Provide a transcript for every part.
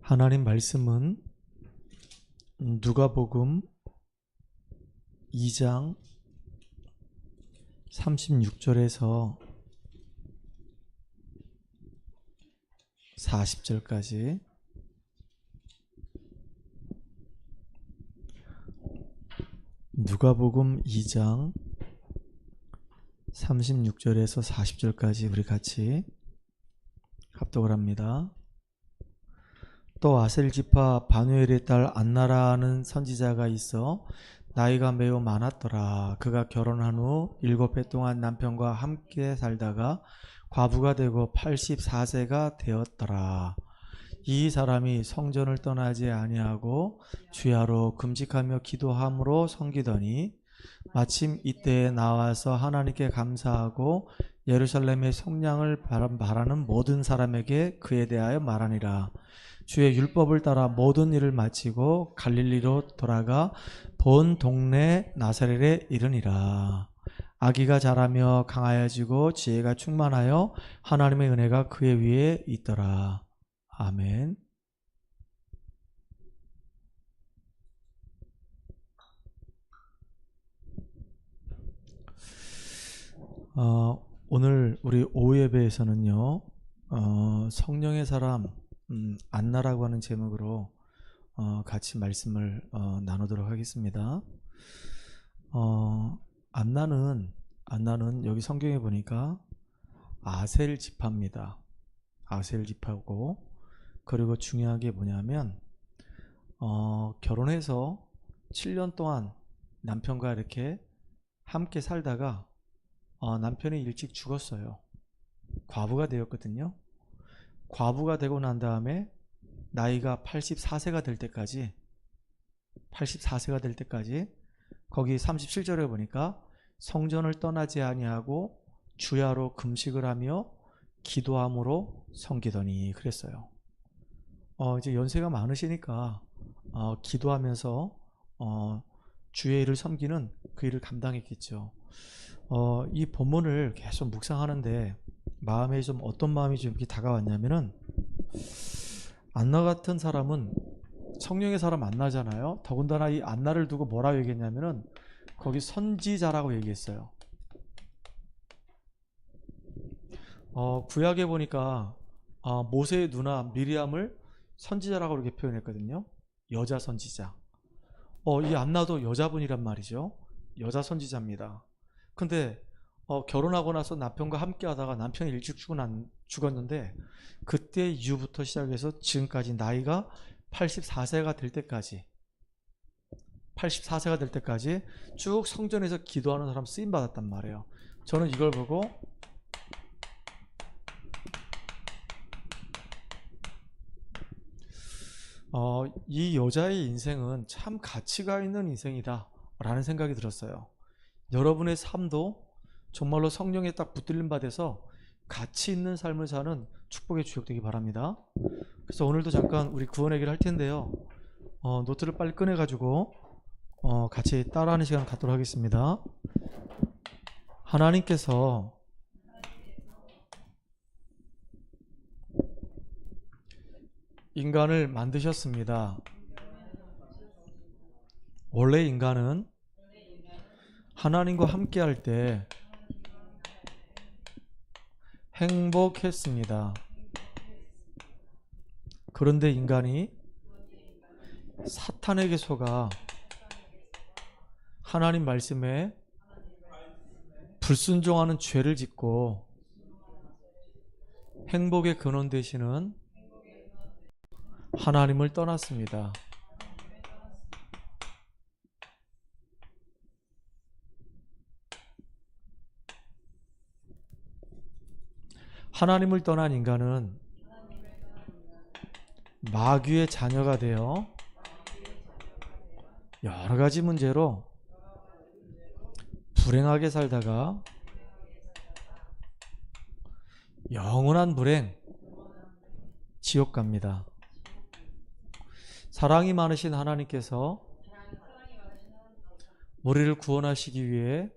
하나님 말씀은 누가복음 2장 36절에서 40절까지 누가복음 2장 36절에서 40절까지 우리 같이 합독을 합니다. 또 아셀 지파 바누엘의 딸 안나라는 선지자가 있어 나이가 매우 많았더라. 그가 결혼한 후 7해 동안 남편과 함께 살다가 과부가 되고 84세가 되었더라. 이 사람이 성전을 떠나지 아니하고 주야로 금식하며 기도함으로 섬기더니 마침 이때에 나와서 하나님께 감사하고 예루살렘의 성량을 바라는 모든 사람에게 그에 대하여 말하니라. 주의 율법을 따라 모든 일을 마치고 갈릴리로 돌아가 본 동네 나사렛에 이르니라. 아기가 자라며 강하여지고 지혜가 충만하여 하나님의 은혜가 그의 위에 있더라. 아멘. 오늘 우리 오후 예배에서는요, 성령의 사람 안나라고 하는 제목으로 같이 말씀을 나누도록 하겠습니다. 안나는 여기 성경에 보니까 아셀 지파입니다. 아셀 지파고, 그리고 중요한 게 뭐냐면 결혼해서 7년 동안 남편과 이렇게 함께 살다가 남편이 일찍 죽었어요. 과부가 되었거든요. 과부가 되고 난 다음에 나이가 84세가 될 때까지 거기 37절에 보니까 성전을 떠나지 아니하고 주야로 금식을 하며 기도함으로 섬기더니 그랬어요. 이제 연세가 많으시니까 기도하면서 주의 일을 섬기는 그 일을 감당했겠죠. 이 본문을 계속 묵상하는데 마음에 좀 어떤 마음이 좀 이렇게 다가왔냐면은, 안나 같은 사람은 성령의 사람 안나잖아요. 더군다나 이 안나를 두고 뭐라고 얘기했냐면은 거기 선지자라고 얘기했어요. 구약에 보니까 모세의 누나 미리암을 선지자라고 이렇게 표현했거든요. 여자 선지자. 이 안나도 여자분이란 말이죠. 여자 선지자입니다. 근데 결혼하고 나서 남편과 함께 하다가 남편이 일찍 죽었는데, 그때 이후부터 시작해서 지금까지 나이가 84세가 될 때까지 쭉 성전에서 기도하는 사람 쓰임 받았단 말이에요. 저는 이걸 보고 이 여자의 인생은 참 가치가 있는 인생이다 라는 생각이 들었어요. 여러분의 삶도 정말로 성령에 딱 붙들림 받아서 가치 있는 삶을 사는 축복의 주역 되기 바랍니다. 그래서 오늘도 잠깐 우리 구원 얘기를 할 텐데요. 노트를 빨리 꺼내가지고 같이 따라하는 시간 갖도록 하겠습니다. 하나님께서 인간을 만드셨습니다. 원래 인간은 하나님과 함께 할 때 행복했습니다. 그런데 인간이 사탄에게 속아 하나님 말씀에 불순종하는 죄를 짓고 행복의 근원 되시는 하나님을 떠났습니다. 하나님을 떠난 인간은 마귀의 자녀가 되어 여러 가지 문제로 불행하게 살다가 영원한 불행, 지옥 갑니다. 사랑이 많으신 하나님께서 우리를 구원하시기 위해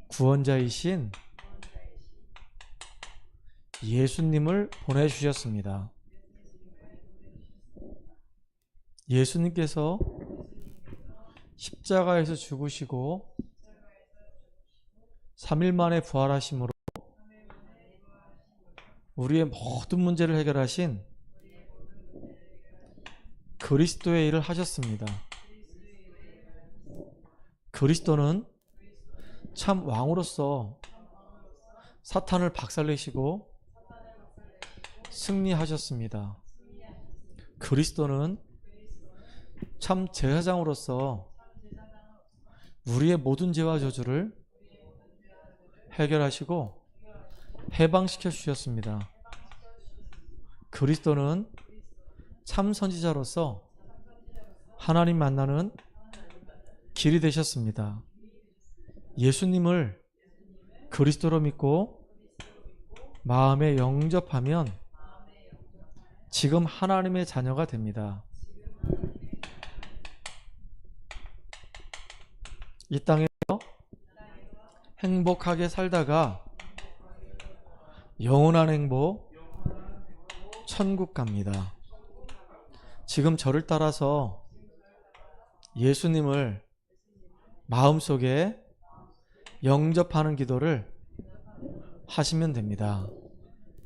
구원자이신 예수님을 보내주셨습니다. 예수님께서 십자가에서 죽으시고 3일 만에 부활하심으로 우리의 모든 문제를 해결하신 그리스도의 일을 하셨습니다. 그리스도는 참 왕으로서 사탄을 박살내시고 승리하셨습니다. 그리스도는 참 제사장으로서 우리의 모든 죄와 저주를 해결하시고 해방시켜 주셨습니다. 그리스도는 참 선지자로서 하나님 만나는 길이 되셨습니다. 예수님을 그리스도로 믿고 마음에 영접하면 지금 하나님의 자녀가 됩니다. 이 땅에서 행복하게 살다가 영원한 행복, 천국 갑니다. 지금 저를 따라서 예수님을 마음속에 영접하는 기도를 하시면 됩니다.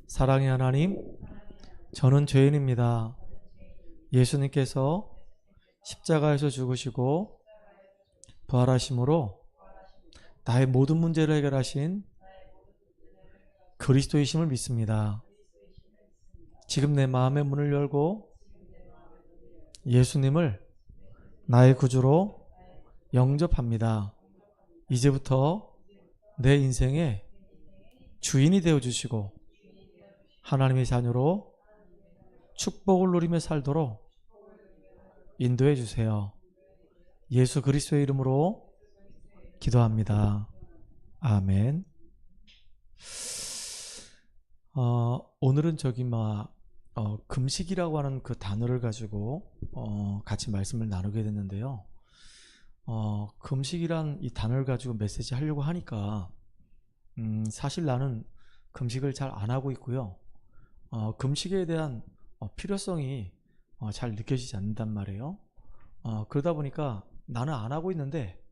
사랑의 하나님, 저는 죄인입니다. 예수님께서 십자가에서 죽으시고 부활하심으로 나의 모든 문제를 해결하신 그리스도이심을 믿습니다. 지금 내 마음의 문을 열고 예수님을 나의 구주로 영접합니다. 이제부터 내 인생의 주인이 되어주시고 하나님의 자녀로 축복을 누리며 살도록 인도해 주세요. 예수 그리스도의 이름으로 기도합니다. 아멘. 오늘은 금식이라고 하는 그 단어를 가지고 같이 말씀을 나누게 됐는데요. 금식이란 이 단어를 가지고 메시지 하려고 하니까 사실 나는 금식을 잘 안 하고 있고요. 금식에 대한 필요성이 잘 느껴지지 않는단 말이에요. 그러다 보니까 나는 안 하고 있는데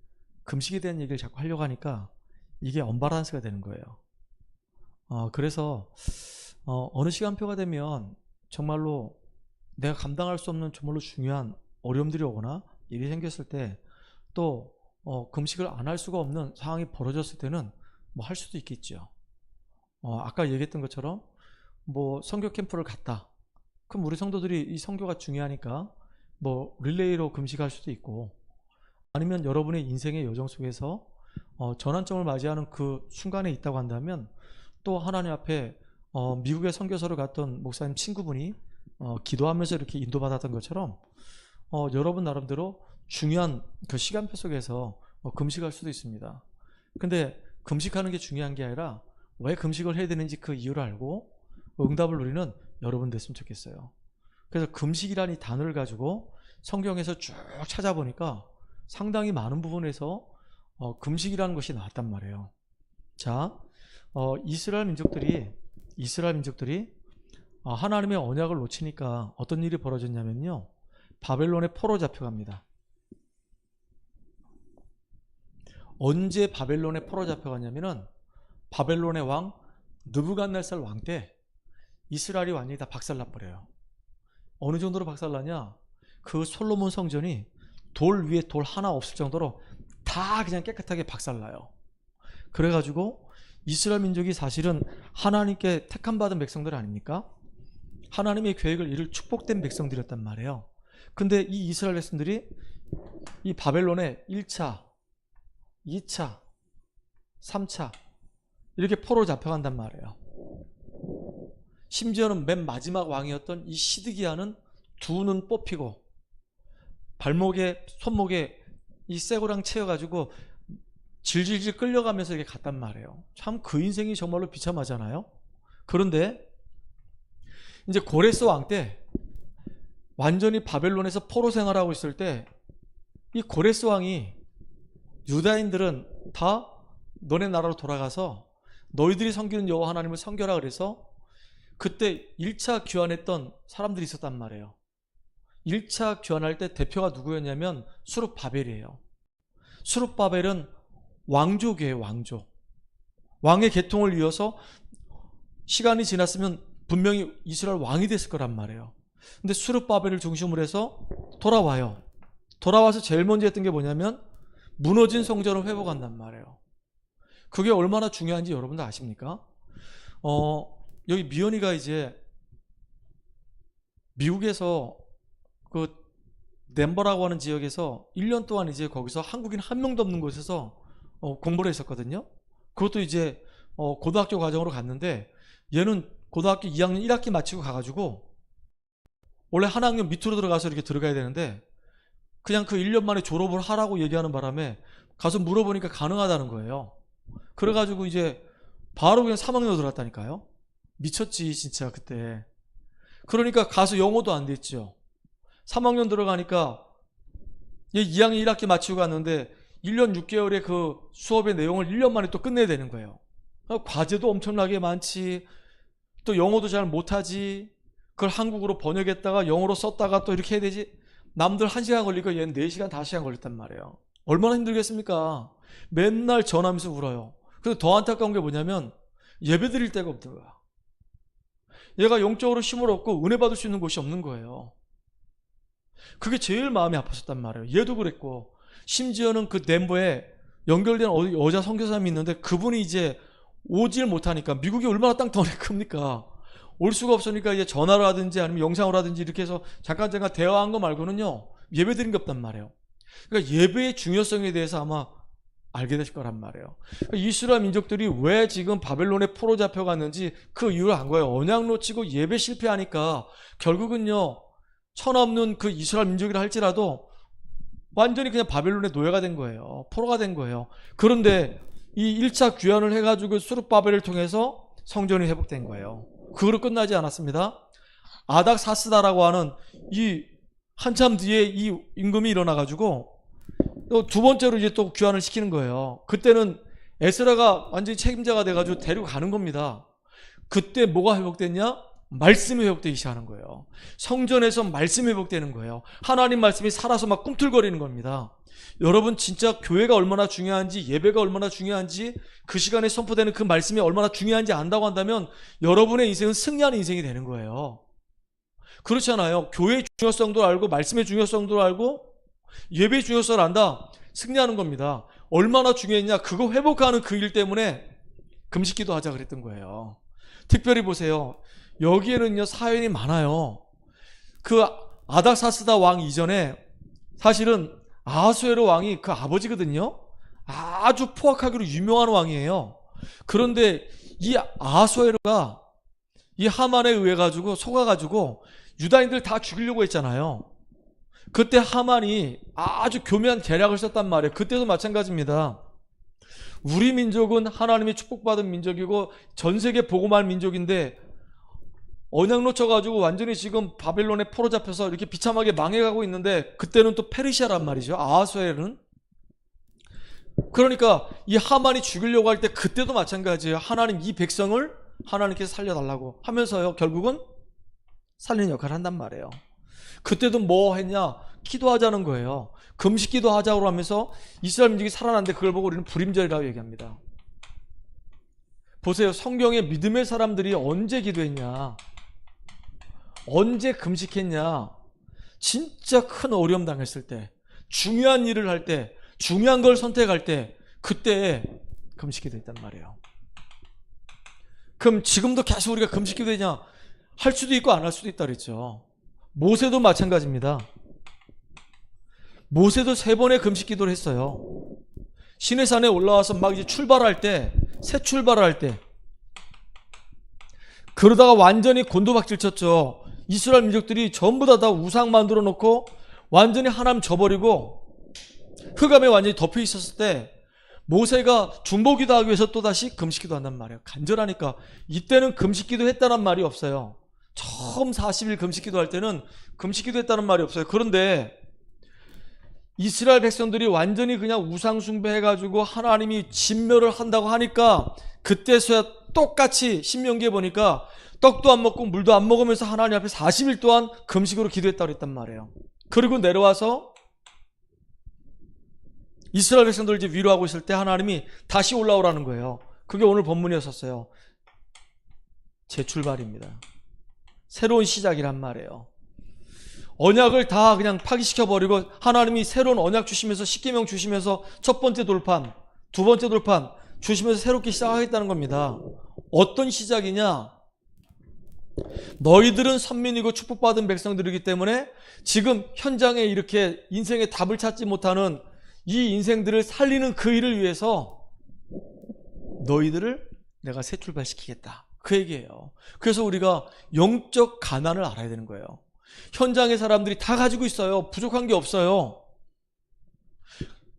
금식에 대한 얘기를 자꾸 하려고 하니까 이게 언밸런스가 되는 거예요. 그래서 어느 시간표가 되면 정말로 내가 감당할 수 없는 정말로 중요한 어려움들이 오거나 일이 생겼을 때 또 금식을 안 할 수가 없는 상황이 벌어졌을 때는 뭐 할 수도 있겠죠. 아까 얘기했던 것처럼 뭐 선교 캠프를 갔다. 그럼 우리 성도들이 이 선교가 중요하니까 뭐 릴레이로 금식할 수도 있고, 아니면 여러분의 인생의 여정 속에서 전환점을 맞이하는 그 순간에 있다고 한다면 또 하나님 앞에 미국에 선교사로 갔던 목사님 친구분이 기도하면서 이렇게 인도받았던 것처럼 여러분 나름대로 중요한 그 시간표 속에서 금식할 수도 있습니다. 근데 금식하는 게 중요한 게 아니라 왜 금식을 해야 되는지 그 이유를 알고 응답을 누리는 여러분 됐으면 좋겠어요. 그래서 금식이라는 이 단어를 가지고 성경에서 쭉 찾아보니까 상당히 많은 부분에서 금식이라는 것이 나왔단 말이에요. 자, 이스라엘 민족들이 하나님의 언약을 놓치니까 어떤 일이 벌어졌냐면요, 바벨론에 포로 잡혀갑니다. 언제 바벨론에 포로 잡혀갔냐면은 바벨론의 왕 느부갓네살 왕 때 이스라엘이 완전히 다 박살나버려요. 어느 정도로 박살나냐, 그 솔로몬 성전이 돌 위에 돌 하나 없을 정도로 다 그냥 깨끗하게 박살나요. 그래가지고 이스라엘 민족이 사실은 하나님께 택함받은 백성들 아닙니까? 하나님의 계획을 이룰 축복된 백성들이었단 말이에요. 근데 이 이스라엘 백성들이 이 바벨론에 1차, 2차, 3차 이렇게 포로 잡혀간단 말이에요. 심지어는 맨 마지막 왕이었던 이 시드기야는 두 눈 뽑히고 발목에 손목에 이 쇠고랑 채워가지고 질질질 끌려가면서 이렇게 갔단 말이에요. 참 그 인생이 정말로 비참하잖아요. 그런데 이제 고레스 왕 때 완전히 바벨론에서 포로 생활하고 있을 때 이 고레스 왕이 유다인들은 다 너네 나라로 돌아가서 너희들이 섬기는 여호와 하나님을 섬겨라 그래서 그때 1차 귀환했던 사람들이 있었단 말이에요. 1차 귀환할 때 대표가 누구였냐면 수룹바벨이에요. 수룹바벨은 왕족이에요, 왕족. 왕의 계통을 이어서 시간이 지났으면 분명히 이스라엘 왕이 됐을 거란 말이에요. 근데 수룹바벨을 중심으로 해서 돌아와요. 돌아와서 제일 먼저 했던 게 뭐냐면 무너진 성전을 회복한단 말이에요. 그게 얼마나 중요한지 여러분들 아십니까? 여기 미연이가 이제 미국에서 그 덴버라고 하는 지역에서 1년 동안 이제 거기서 한국인 한 명도 없는 곳에서 공부를 했었거든요. 그것도 이제 고등학교 과정으로 갔는데 얘는 고등학교 2학년 1학기 마치고 가가지고 원래 한 학년 밑으로 들어가서 이렇게 들어가야 되는데 그냥 그 1년 만에 졸업을 하라고 얘기하는 바람에 가서 물어보니까 가능하다는 거예요. 그래가지고 이제 바로 그냥 3학년으로 들어갔다니까요. 미쳤지 진짜 그때. 그러니까 가서 영어도 안 됐죠. 3학년 들어가니까 얘 2학년 1학기 마치고 갔는데 1년 6개월의 그 수업의 내용을 1년 만에 또 끝내야 되는 거예요. 과제도 엄청나게 많지. 또 영어도 잘 못하지. 그걸 한국어로 번역했다가 영어로 썼다가 또 이렇게 해야 되지. 남들 1시간 걸리고 얘는 4시간 5시간 걸렸단 말이에요. 얼마나 힘들겠습니까? 맨날 전화하면서 울어요. 그래서 더 안타까운 게 뭐냐면 예배 드릴 데가 없는 거야. 얘가 영적으로 힘을 얻고 은혜 받을 수 있는 곳이 없는 거예요. 그게 제일 마음이 아팠었단 말이에요. 얘도 그랬고 심지어는 그 덴버에 연결된 여자 선교사님이 있는데 그분이 이제 오질 못하니까 미국이 얼마나 땅덩어리 큽니까? 올 수가 없으니까 이제 전화를 하든지 아니면 영상으로 하든지 이렇게 해서 잠깐 대화한 거 말고는요 예배 드린 게 없단 말이에요. 그러니까 예배의 중요성에 대해서 아마 알게 되실 거란 말이에요. 그러니까 이스라엘 민족들이 왜 지금 바벨론에 포로 잡혀갔는지 그 이유를 안 거예요. 언약 놓치고 예배 실패하니까 결국은요 천없는 그 이스라엘 민족이라 할지라도 완전히 그냥 바벨론의 노예가 된 거예요. 포로가 된 거예요. 그런데 이 1차 귀환을 해가지고 수룹바벨을 통해서 성전이 회복된 거예요. 그거로 끝나지 않았습니다. 아닥사스다라고 하는 이 한참 뒤에 이 임금이 일어나가지고 또 두 번째로 이제 또 귀환을 시키는 거예요. 그때는 에스라가 완전히 책임자가 돼가지고 데리고 가는 겁니다. 그때 뭐가 회복됐냐? 말씀이 회복되기 시작하는 거예요. 성전에서 말씀이 회복되는 거예요. 하나님 말씀이 살아서 막 꿈틀거리는 겁니다. 여러분 진짜 교회가 얼마나 중요한지 예배가 얼마나 중요한지 그 시간에 선포되는 그 말씀이 얼마나 중요한지 안다고 한다면 여러분의 인생은 승리하는 인생이 되는 거예요. 그렇잖아요. 교회의 중요성도 알고 말씀의 중요성도 알고 예배의 중요성을 안다. 승리하는 겁니다. 얼마나 중요했냐. 그거 회복하는 그 일 때문에 금식기도 하자 그랬던 거예요. 특별히 보세요. 여기에는요 사연이 많아요. 그 아닥사스다 왕 이전에 사실은 아하수에로 왕이 그 아버지거든요. 아주 포악하기로 유명한 왕이에요. 그런데 이 아하수에로가 이 하만에 의해 가지고 속아가지고 유다인들 다 죽이려고 했잖아요. 그때 하만이 아주 교묘한 계략을 썼단 말이에요. 그때도 마찬가지입니다. 우리 민족은 하나님의 축복받은 민족이고 전 세계 복음할 민족인데 언약 놓쳐가지고 완전히 지금 바벨론에 포로 잡혀서 이렇게 비참하게 망해가고 있는데 그때는 또 페르시아란 말이죠. 아하수에르는. 그러니까 이 하만이 죽이려고 할 때 그때도 마찬가지예요. 하나님 이 백성을 하나님께서 살려달라고 하면서요 결국은 살리는 역할을 한단 말이에요. 그때도 뭐 했냐? 기도하자는 거예요. 금식 기도하자고 하면서 이스라엘 민족이 살아났는데 그걸 보고 우리는 불임절이라고 얘기합니다. 보세요. 성경에 믿음의 사람들이 언제 기도했냐? 언제 금식했냐? 진짜 큰 어려움 당했을 때, 중요한 일을 할 때, 중요한 걸 선택할 때, 그때 금식기도 했단 말이에요. 그럼 지금도 계속 우리가 금식기도 했냐? 할 수도 있고 안 할 수도 있다 그랬죠. 모세도 마찬가지입니다. 모세도 3번의 금식기도를 했어요. 시내산에 올라와서 막 이제 출발할 때, 새 출발을 할 때, 그러다가 완전히 곤두박질 쳤죠. 이스라엘 민족들이 전부 다 우상 만들어 놓고 완전히 하나님 저버리고 흑암에 완전히 덮여 있었을 때 모세가 중보기도 하기 위해서 또다시 금식기도 한단 말이에요. 간절하니까. 이때는 금식기도 했다는 말이 없어요. 처음 40일 금식기도 할 때는 금식기도 했다는 말이 없어요. 그런데 이스라엘 백성들이 완전히 그냥 우상 숭배해가지고 하나님이 진멸을 한다고 하니까 그때서야 똑같이 신명기에 보니까 떡도 안 먹고 물도 안 먹으면서 하나님 앞에 40일 동안 금식으로 기도했다고 그랬단 말이에요. 그리고 내려와서 이스라엘 백성들 이제 위로하고 있을 때 하나님이 다시 올라오라는 거예요. 그게 오늘 본문이었었어요. 재출발입니다. 새로운 시작이란 말이에요. 언약을 다 그냥 파기시켜버리고 하나님이 새로운 언약 주시면서 십계명 주시면서 첫 번째 돌판, 두 번째 돌판 주시면서 새롭게 시작하겠다는 겁니다. 어떤 시작이냐? 너희들은 선민이고 축복받은 백성들이기 때문에 지금 현장에 이렇게 인생의 답을 찾지 못하는 이 인생들을 살리는 그 일을 위해서 너희들을 내가 새 출발시키겠다. 그 얘기예요. 그래서 우리가 영적 가난을 알아야 되는 거예요. 현장의 사람들이 다 가지고 있어요. 부족한 게 없어요.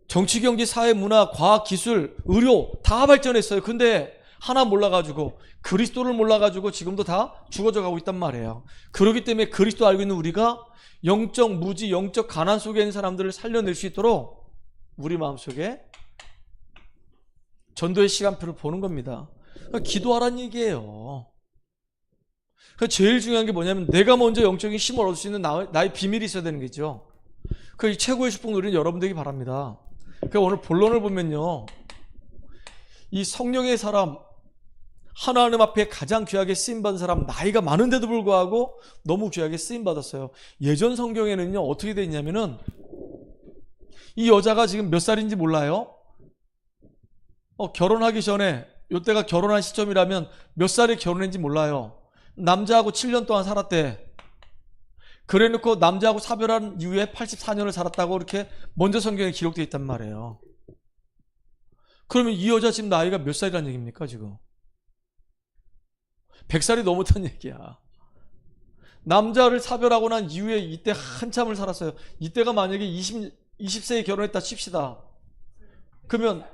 정치, 경제, 사회, 문화, 과학, 기술, 의료 다 발전했어요. 근데 하나 몰라가지고 그리스도를 몰라가지고 지금도 다 죽어져 가고 있단 말이에요. 그렇기 때문에 그리스도 알고 있는 우리가 영적 무지, 영적 가난 속에 있는 사람들을 살려낼 수 있도록 우리 마음속에 전도의 시간표를 보는 겁니다. 기도하라는 얘기예요. 제일 중요한 게 뭐냐면 내가 먼저 영적인 힘을 얻을 수 있는 나의 비밀이 있어야 되는 거죠. 그 최고의 축복 누리는 여러분 되기 바랍니다. 그러니까 오늘 본론을 보면요, 이 성령의 사람, 하나님 앞에 가장 귀하게 쓰임받은 사람, 나이가 많은데도 불구하고 너무 귀하게 쓰임받았어요. 예전 성경에는요 어떻게 돼 있냐면은 이 여자가 지금 몇 살인지 몰라요. 결혼하기 전에, 이때가 결혼한 시점이라면 몇 살에 결혼했는지 몰라요. 남자하고 7년 동안 살았대. 그래 놓고 남자하고 사별한 이후에 84년을 살았다고 이렇게 먼저 성경에 기록되어 있단 말이에요. 그러면 이 여자 지금 나이가 몇 살이란 얘기입니까 지금? 100살이 넘었다는 얘기야. 남자를 사별하고 난 이후에 이때 한참을 살았어요. 이때가 만약에 20세에 결혼했다 칩시다. 그러면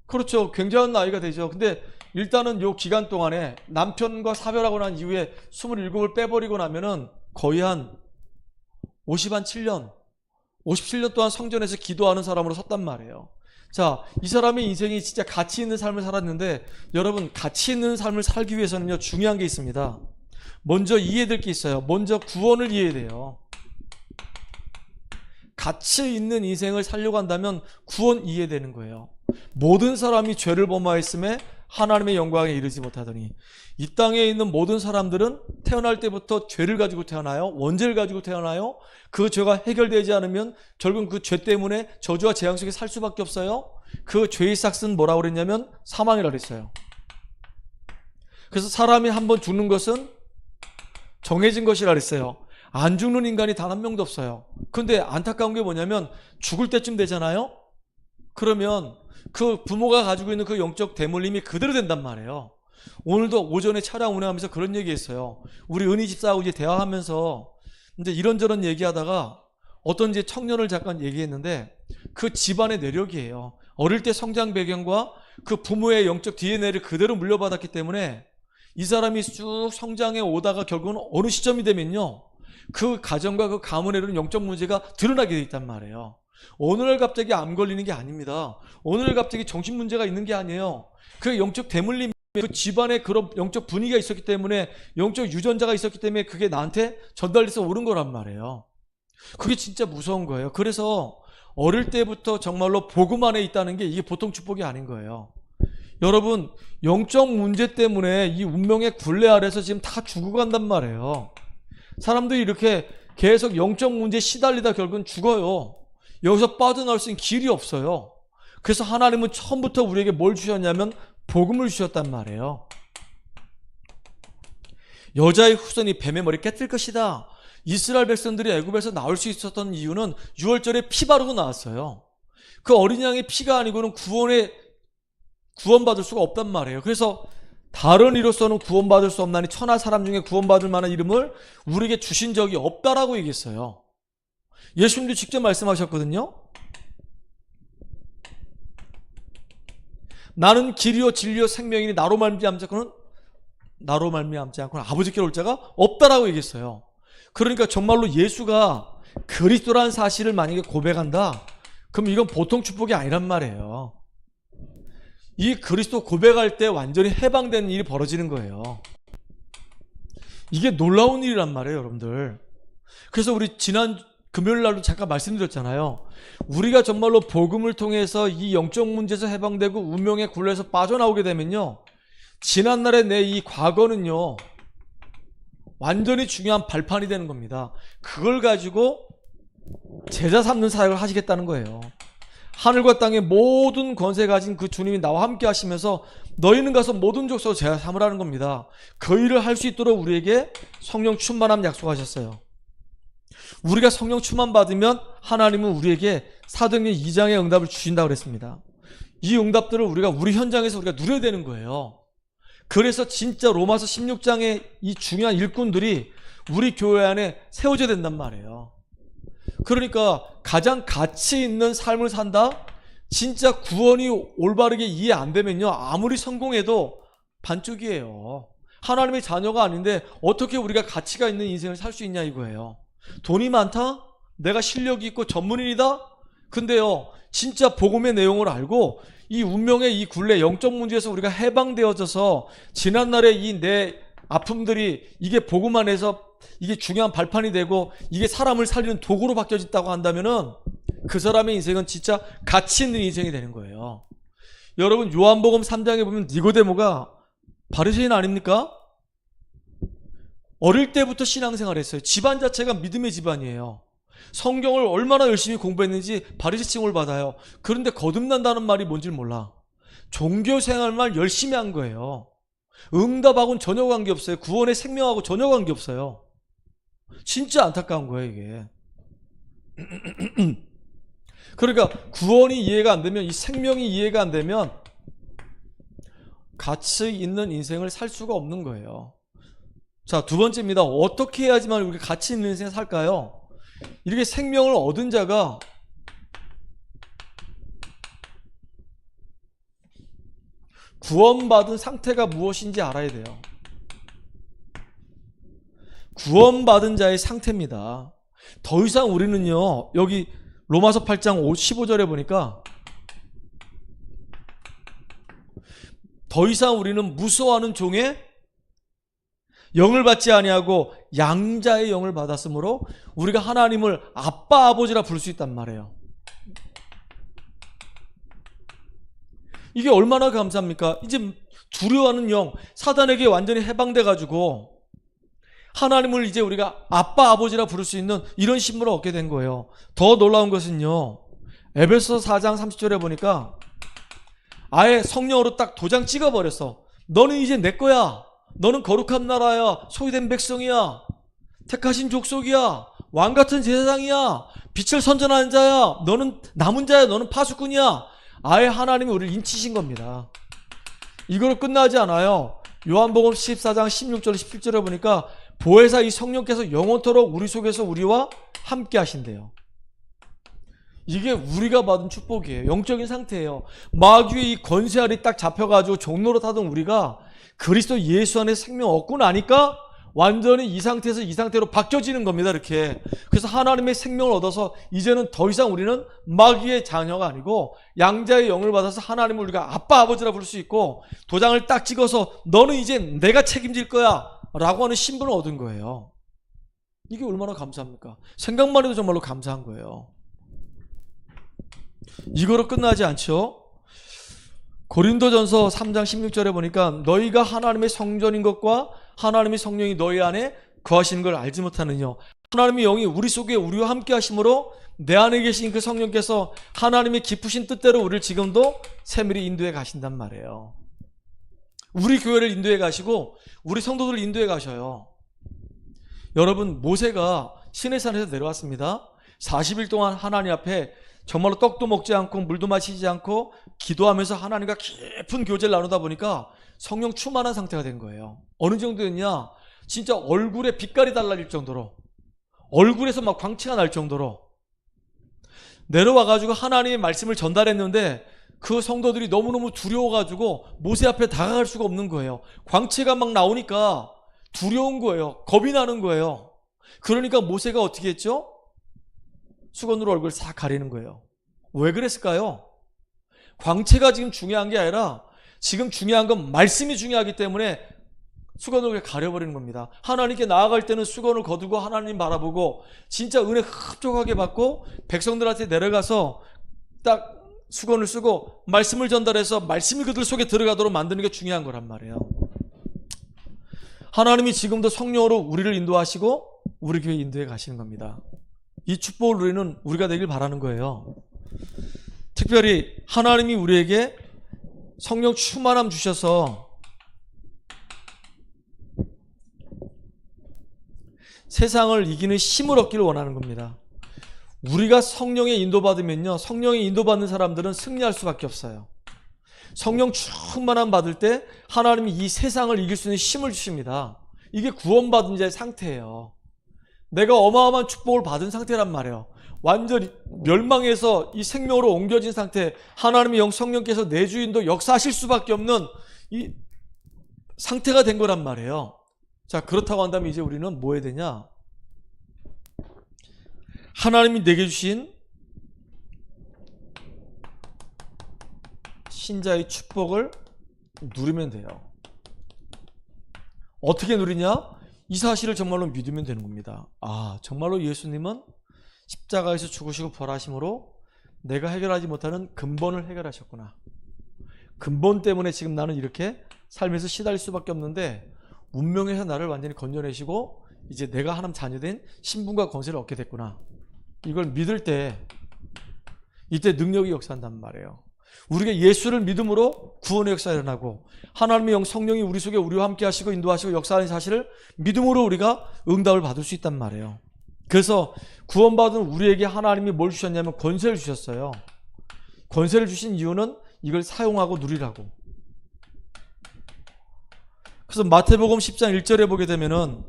그렇죠. 굉장한 나이가 되죠. 근데 일단은 요 기간 동안에 남편과 사별하고 난 이후에 27을 빼버리고 나면은 거의 한 57년 동안 성전에서 기도하는 사람으로 섰단 말이에요. 자, 이 사람의 인생이 진짜 가치 있는 삶을 살았는데, 여러분 가치 있는 삶을 살기 위해서는요 중요한 게 있습니다. 먼저 이해될 게 있어요. 먼저 구원을 이해해야 돼요. 가치 있는 인생을 살려고 한다면 구원 이해되는 거예요. 모든 사람이 죄를 범하였음에 하나님의 영광에 이르지 못하더니, 이 땅에 있는 모든 사람들은 태어날 때부터 죄를 가지고 태어나요. 원죄를 가지고 태어나요. 그 죄가 해결되지 않으면 결국 그 죄 때문에 저주와 재앙 속에 살 수밖에 없어요. 그 죄의 삭은 뭐라고 그랬냐면 사망이라고 그랬어요. 그래서 사람이 한번 죽는 것은 정해진 것이라 그랬어요. 안 죽는 인간이 단 한 명도 없어요. 근데 안타까운 게 뭐냐면 죽을 때쯤 되잖아요. 그러면 그 부모가 가지고 있는 그 영적 대물림이 그대로 된단 말이에요. 오늘도 오전에 차량 운행하면서 그런 얘기했어요. 우리 은희 집사하고 이제 대화하면서 이제 이런저런 얘기하다가 어떤 이제 청년을 잠깐 얘기했는데, 그 집안의 내력이에요. 어릴 때 성장 배경과 그 부모의 영적 DNA를 그대로 물려받았기 때문에 이 사람이 쭉 성장해 오다가 결국은 어느 시점이 되면요, 그 가정과 그 가문에 이르는 영적 문제가 드러나게 돼 있단 말이에요. 오늘 갑자기 암 걸리는 게 아닙니다. 오늘 갑자기 정신 문제가 있는 게 아니에요. 그 영적 대물림, 그 집안에 그런 영적 분위기가 있었기 때문에, 영적 유전자가 있었기 때문에 그게 나한테 전달돼서 오는 거란 말이에요. 그게 진짜 무서운 거예요. 그래서 어릴 때부터 정말로 복음 안에 있다는 게 이게 보통 축복이 아닌 거예요. 여러분, 영적 문제 때문에 이 운명의 굴레 아래서 지금 다 죽어간단 말이에요. 사람들이 이렇게 계속 영적 문제에 시달리다 결국은 죽어요. 여기서 빠져나올 수 있는 길이 없어요. 그래서 하나님은 처음부터 우리에게 뭘 주셨냐면 복음을 주셨단 말이에요. 여자의 후손이 뱀의 머리 깨뜨릴 것이다. 이스라엘 백성들이 애굽에서 나올 수 있었던 이유는 유월절에 피 바르고 나왔어요. 그 어린 양의 피가 아니고는 구원받을 수가 없단 말이에요. 그래서 다른 이로서는 구원받을 수 없나니 천하 사람 중에 구원받을 만한 이름을 우리에게 주신 적이 없다라고 얘기했어요. 예수님도 직접 말씀하셨거든요. 나는 길이요 진리요 생명이니 나로 말미암지 않고는 아버지께로 올 자가 없다라고 얘기했어요. 그러니까 정말로 예수가 그리스도라는 사실을 만약에 고백한다, 그럼 이건 보통 축복이 아니란 말이에요. 이 그리스도 고백할 때 완전히 해방되는 일이 벌어지는 거예요. 이게 놀라운 일이란 말이에요, 여러분들. 그래서 우리 지난 금요일 날도 잠깐 말씀드렸잖아요. 우리가 정말로 복음을 통해서 이 영적 문제에서 해방되고 운명의 굴레에서 빠져나오게 되면요, 지난날의 내 이 과거는요 완전히 중요한 발판이 되는 겁니다. 그걸 가지고 제자 삼는 사역을 하시겠다는 거예요. 하늘과 땅의 모든 권세 가진 그 주님이 나와 함께 하시면서 너희는 가서 모든 족속을 제자 삼으라는 겁니다. 그 일을 할 수 있도록 우리에게 성령 충만함 약속하셨어요. 우리가 성령 충만 받으면 하나님은 우리에게 사도행전 2장의 응답을 주신다고 그랬습니다. 이 응답들을 우리 현장에서 우리가 누려야 되는 거예요. 그래서 진짜 로마서 16장의 이 중요한 일꾼들이 우리 교회 안에 세워져야 된단 말이에요. 그러니까 가장 가치 있는 삶을 산다? 진짜 구원이 올바르게 이해 안 되면요, 아무리 성공해도 반쪽이에요. 하나님의 자녀가 아닌데 어떻게 우리가 가치가 있는 인생을 살 수 있냐 이거예요. 돈이 많다? 내가 실력이 있고 전문인이다? 근데요, 진짜 복음의 내용을 알고 이 운명의 이 굴레, 영적 문제에서 우리가 해방되어져서 지난날의 이 내 아픔들이 이게 복음 안에서 이게 중요한 발판이 되고 이게 사람을 살리는 도구로 바뀌어졌다고 한다면은 그 사람의 인생은 진짜 가치 있는 인생이 되는 거예요. 여러분, 요한복음 3장에 보면 니고데모가 바리새인 아닙니까? 어릴 때부터 신앙생활을 했어요. 집안 자체가 믿음의 집안이에요. 성경을 얼마나 열심히 공부했는지 바리새칭을 받아요. 그런데 거듭난다는 말이 뭔지 몰라. 종교 생활만 열심히 한 거예요. 응답하고는 전혀 관계없어요. 구원의 생명하고 전혀 관계없어요. 진짜 안타까운 거예요, 이게. 그러니까 구원이 이해가 안 되면, 이 생명이 이해가 안 되면 가치 있는 인생을 살 수가 없는 거예요. 자, 두 번째입니다. 어떻게 해야지만 우리가 가치 있는 인생을 살까요? 이렇게 생명을 얻은 자가 구원받은 상태가 무엇인지 알아야 돼요. 구원받은 자의 상태입니다. 더 이상 우리는요, 여기 로마서 8장 15절에 보니까 더 이상 우리는 무서워하는 종의 영을 받지 아니하고 양자의 영을 받았으므로 우리가 하나님을 아빠 아버지라 부를 수 있단 말이에요. 이게 얼마나 감사합니까? 이제 두려워하는 영, 사단에게 완전히 해방돼 가지고 하나님을 이제 우리가 아빠 아버지라 부를 수 있는 이런 신분을 얻게 된 거예요. 더 놀라운 것은요, 에베소서 4장 30절에 보니까 아예 성령으로 딱 도장 찍어버렸어. 너는 이제 내 거야. 너는 거룩한 나라야. 소유된 백성이야. 택하신 족속이야. 왕같은 제사장이야. 빛을 선전하는 자야. 너는 남은 자야. 너는 파수꾼이야. 아예 하나님이 우리를 인치신 겁니다. 이걸로 끝나지 않아요. 요한복음 14장 16절 17절에 보니까 보혜사 이 성령께서 영원토록 우리 속에서 우리와 함께 하신대요. 이게 우리가 받은 축복이에요. 영적인 상태예요. 마귀의 이 권세알이 딱 잡혀가지고 종로로 타던 우리가 그리스도 예수 안에 생명 얻고 나니까 완전히 이 상태에서 이 상태로 바뀌어지는 겁니다. 이렇게. 그래서 하나님의 생명을 얻어서 이제는 더 이상 우리는 마귀의 자녀가 아니고 양자의 영을 받아서 하나님을 우리가 아빠 아버지라 부를 수 있고 도장을 딱 찍어서 너는 이제 내가 책임질 거야 라고 하는 신분을 얻은 거예요. 이게 얼마나 감사합니까? 생각만 해도 정말로 감사한 거예요. 이거로 끝나지 않죠? 고린도전서 3장 16절에 보니까 너희가 하나님의 성전인 것과 하나님의 성령이 너희 안에 거하시는 걸 알지 못하느냐. 하나님의 영이 우리 속에 우리와 함께 하심으로 내 안에 계신 그 성령께서 하나님의 깊으신 뜻대로 우리를 지금도 세밀히 인도해 가신단 말이에요. 우리 교회를 인도해 가시고 우리 성도들을 인도해 가셔요. 여러분, 모세가 시내산에서 내려왔습니다. 40일 동안 하나님 앞에 정말로 떡도 먹지 않고 물도 마시지 않고 기도하면서 하나님과 깊은 교제를 나누다 보니까 성령 충만한 상태가 된 거예요. 어느 정도였냐? 진짜 얼굴에 빛깔이 달라질 정도로, 얼굴에서 막 광채가 날 정도로 내려와가지고 하나님의 말씀을 전달했는데 그 성도들이 너무너무 두려워가지고 모세 앞에 다가갈 수가 없는 거예요. 광채가 막 나오니까 두려운 거예요. 겁이 나는 거예요. 그러니까 모세가 어떻게 했죠? 수건으로 얼굴 싹 가리는 거예요. 왜 그랬을까요? 광채가 지금 중요한 게 아니라 지금 중요한 건 말씀이 중요하기 때문에 수건을 가려버리는 겁니다. 하나님께 나아갈 때는 수건을 거두고 하나님 바라보고 진짜 은혜 흡족하게 받고 백성들한테 내려가서 딱 수건을 쓰고 말씀을 전달해서 말씀이 그들 속에 들어가도록 만드는 게 중요한 거란 말이에요. 하나님이 지금도 성령으로 우리를 인도하시고 우리 교회 인도해 가시는 겁니다. 이 축복을 누리는 우리가 되길 바라는 거예요. 특별히 하나님이 우리에게 성령 충만함 주셔서 세상을 이기는 힘을 얻기를 원하는 겁니다. 우리가 성령에 인도받으면요, 성령에 인도받는 사람들은 승리할 수밖에 없어요. 성령 충만함 받을 때 하나님이 이 세상을 이길 수 있는 힘을 주십니다. 이게 구원받은 자의 상태예요. 내가 어마어마한 축복을 받은 상태란 말이에요. 완전히 멸망해서 이 생명으로 옮겨진 상태, 하나님의 영 성령께서 내 주인도 역사하실 수밖에 없는 이 상태가 된 거란 말이에요. 자, 그렇다고 한다면 이제 우리는 뭐 해야 되냐? 하나님이 내게 주신 신자의 축복을 누리면 돼요. 어떻게 누리냐? 이 사실을 정말로 믿으면 되는 겁니다. 아, 정말로 예수님은 십자가에서 죽으시고 부활하심으로 내가 해결하지 못하는 근본을 해결하셨구나. 근본 때문에 지금 나는 이렇게 삶에서 시달릴 수밖에 없는데 운명에서 나를 완전히 건져내시고 이제 내가 하나님 자녀된 신분과 권세를 얻게 됐구나. 이걸 믿을 때 이때 능력이 역사한단 말이에요. 우리가 예수를 믿음으로 구원의 역사가 일어나고 하나님의 영 성령이 우리 속에 우리와 함께 하시고 인도하시고 역사하는 사실을 믿음으로 우리가 응답을 받을 수 있단 말이에요. 그래서 구원받은 우리에게 하나님이 뭘 주셨냐면 권세를 주셨어요. 권세를 주신 이유는 이걸 사용하고 누리라고. 그래서 마태복음 10장 1절에 보게 되면은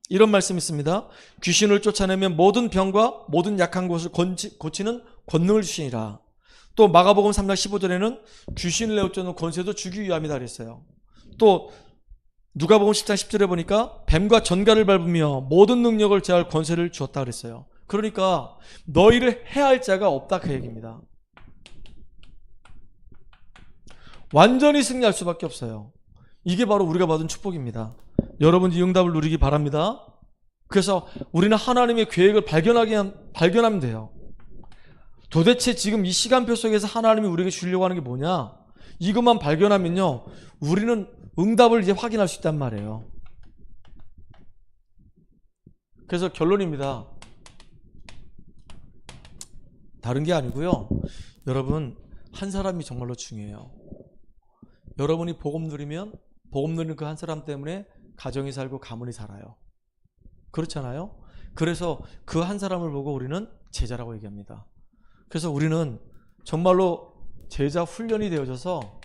이런 말씀이 있습니다. 귀신을 쫓아내면 모든 병과 모든 약한 곳을 고치는 권능을 주시니라. 또 마가복음 3장 15절에는 귀신을 내어쫓는 권세도 주기 위함이다 그랬어요. 또 누가복음 10장 10절에 보니까 뱀과 전갈을 밟으며 모든 능력을 제할 권세를 주었다 그랬어요. 그러니까 너희를 해할 자가 없다 그 얘기입니다. 완전히 승리할 수밖에 없어요. 이게 바로 우리가 받은 축복입니다. 여러분 이 응답을 누리기 바랍니다. 그래서 우리는 하나님의 계획을 발견하면 돼요. 도대체 지금 이 시간표 속에서 하나님이 우리에게 주려고 하는 게 뭐냐? 이것만 발견하면요, 우리는 응답을 이제 확인할 수 있단 말이에요. 그래서 결론입니다. 다른 게 아니고요. 여러분, 한 사람이 정말로 중요해요. 여러분이 복음 누리면 복음 누리는 그 한 사람 때문에 가정이 살고 가문이 살아요. 그렇잖아요? 그래서 그 한 사람을 보고 우리는 제자라고 얘기합니다. 그래서 우리는 정말로 제자 훈련이 되어져서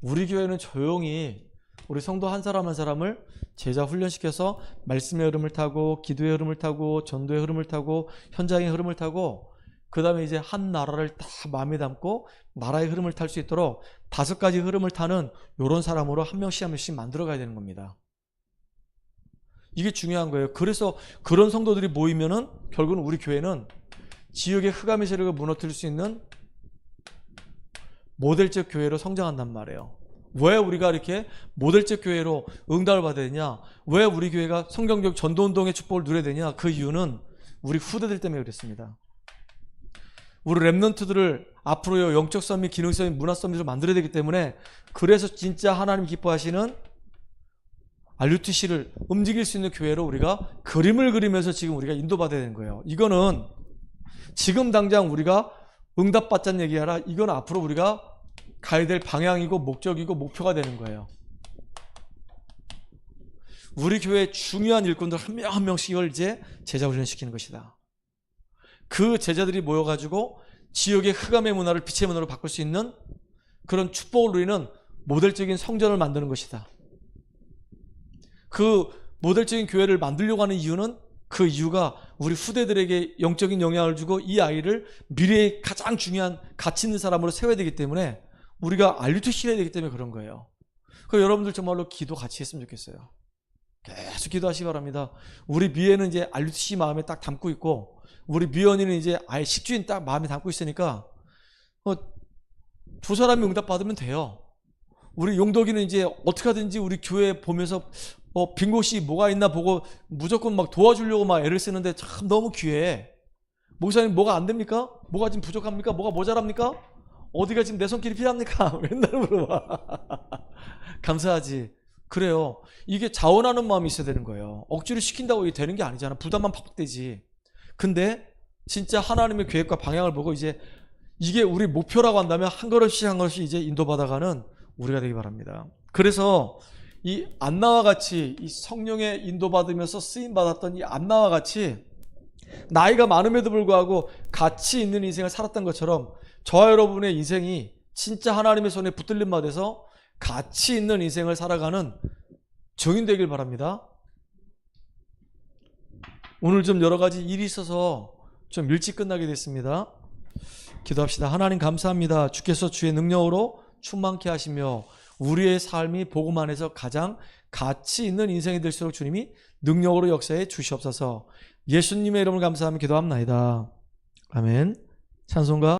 우리 교회는 조용히 우리 성도 한 사람 한 사람을 제자 훈련시켜서 말씀의 흐름을 타고 기도의 흐름을 타고 전도의 흐름을 타고 현장의 흐름을 타고 그 다음에 이제 한 나라를 다 마음에 담고 나라의 흐름을 탈 수 있도록 5가지 흐름을 타는 이런 사람으로 한 명씩 한 명씩 만들어 가야 되는 겁니다. 이게 중요한 거예요. 그래서 그런 성도들이 모이면은 결국은 우리 교회는 지역의 흑암의 세력을 무너뜨릴 수 있는 모델적 교회로 성장한단 말이에요. 왜 우리가 이렇게 모델적 교회로 응답을 받아야 되냐? 왜 우리 교회가 성경적 전도운동의 축복을 누려야 되냐? 그 이유는 우리 후대들 때문에 그랬습니다. 우리 랩런트들을 앞으로 영적 서밋, 기능 서밋, 문화 서밋을 만들어야 되기 때문에 그래서 진짜 하나님 기뻐하시는 RUTC를 움직일 수 있는 교회로 우리가 그림을 그리면서 지금 우리가 인도받아야 되는 거예요. 이거는 지금 당장 우리가 응답받자는 얘기 아니라 이건 앞으로 우리가 가야 될 방향이고 목적이고 목표가 되는 거예요. 우리 교회의 중요한 일꾼들 한 명 한 명씩을 이제 제자 훈련시키는 것이다. 그 제자들이 모여가지고 지역의 흑암의 문화를 빛의 문화로 바꿀 수 있는 그런 축복을 누리는 모델적인 성전을 만드는 것이다. 그 모델적인 교회를 만들려고 하는 이유는 그 이유가 우리 후대들에게 영적인 영향을 주고 이 아이를 미래의 가장 중요한 가치 있는 사람으로 세워야 되기 때문에 우리가 RUTC를 해야 되기 때문에 그런 거예요. 그래서 여러분들 정말로 기도 같이 했으면 좋겠어요. 계속 기도하시기 바랍니다. 우리 미애는 이제 RUTC 마음에 딱 담고 있고 우리 미연이는 이제 아예 식주인 딱 마음에 담고 있으니까 두 사람이 응답받으면 돼요. 우리 용덕이는 이제 어떻게 하든지 우리 교회 보면서 빈 곳이 뭐가 있나 보고 무조건 막 도와주려고 막 애를 쓰는데 참 너무 귀해. 목사님 뭐가 안 됩니까? 뭐가 지금 부족합니까? 뭐가 모자랍니까? 어디가 지금 내 손길이 필요합니까? 맨날 물어봐. 감사하지. 그래요. 이게 자원하는 마음이 있어야 되는 거예요. 억지로 시킨다고 이게 되는 게 아니잖아. 부담만 팍팍 되지. 근데 진짜 하나님의 계획과 방향을 보고 이제 이게 우리 목표라고 한다면 한 걸음씩 한 걸음씩 이제 인도받아가는 우리가 되기 바랍니다. 그래서 이 안나와 같이 이 성령의 인도받으면서 쓰임받았던 이 안나와 같이 나이가 많음에도 불구하고 가치 있는 인생을 살았던 것처럼 저와 여러분의 인생이 진짜 하나님의 손에 붙들림 받아서 가치 있는 인생을 살아가는 증인 되길 바랍니다. 오늘 좀 여러 가지 일이 있어서 좀 일찍 끝나게 됐습니다. 기도합시다. 하나님 감사합니다. 주께서 주의 능력으로 충만케 하시며 우리의 삶이 복음 안에서 가장 가치 있는 인생이 될수록 주님이 능력으로 역사해 주시옵소서. 예수님의 이름을 감사하며 기도합나이다. 아멘. 찬송가